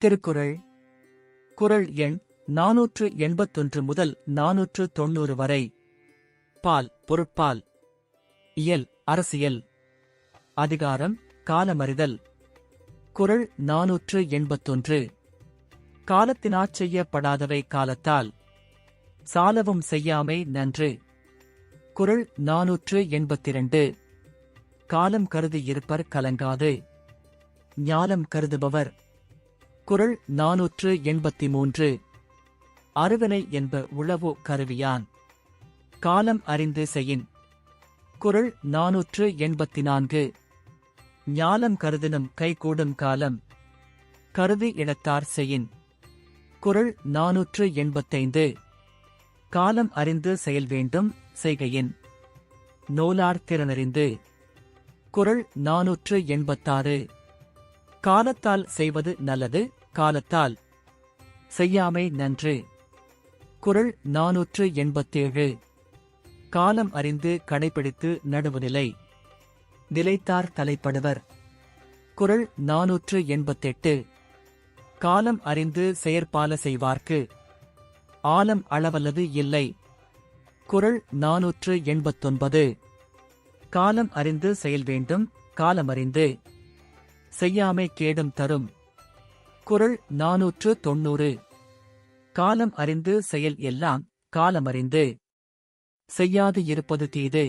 திருக்குறள் குறள் எண் 481 முதல் 490 வரை. பால் பொருட்பால். இயல் அரசியல். அதிகாரம் காலமறிதல். குறள் 481. காலத்தினாற் செய்யப்படாதவை காலத்தால் சாலவும் செய்யாமை நன்று. குறள் 482. காலம் கருதி இருப்பர் கலங்காது ஞாலம் கருதுபவர். குறள் 483. அருவினை என்ப உளவோ கருவியான் காலம் அறிந்து செயின். குறள் 484. ஞாலம் கருதினும் கைகூடும் காலம் கருதி இடத்தார் செயின். குறள் 485. காலம் அறிந்து செயல் வேண்டும் செய்கையின் நூலார் திறனறிந்து. குறள் 486. காலத்தால் செய்வது நல்லது காலத்தால் செய்யாமை நன்று. குறள் 487. காலம் அறிந்து கடைபிடித்து நடுவுநிலை நிலைத்தார் தலைப்படுவர். குறள் 488. காலம் அறிந்து செயற்பால செய்வார்க்கு ஆலம் அளவல்லது இல்லை. குறள் 489. காலம் அறிந்து செயல் வேண்டும் காலமறிந்து செய்யாமை கேடும் தரும். குறள் 490. காலம் அறிந்து செயல் எல்லாம் காலமறிந்து செய்யாது இருப்பது தீது.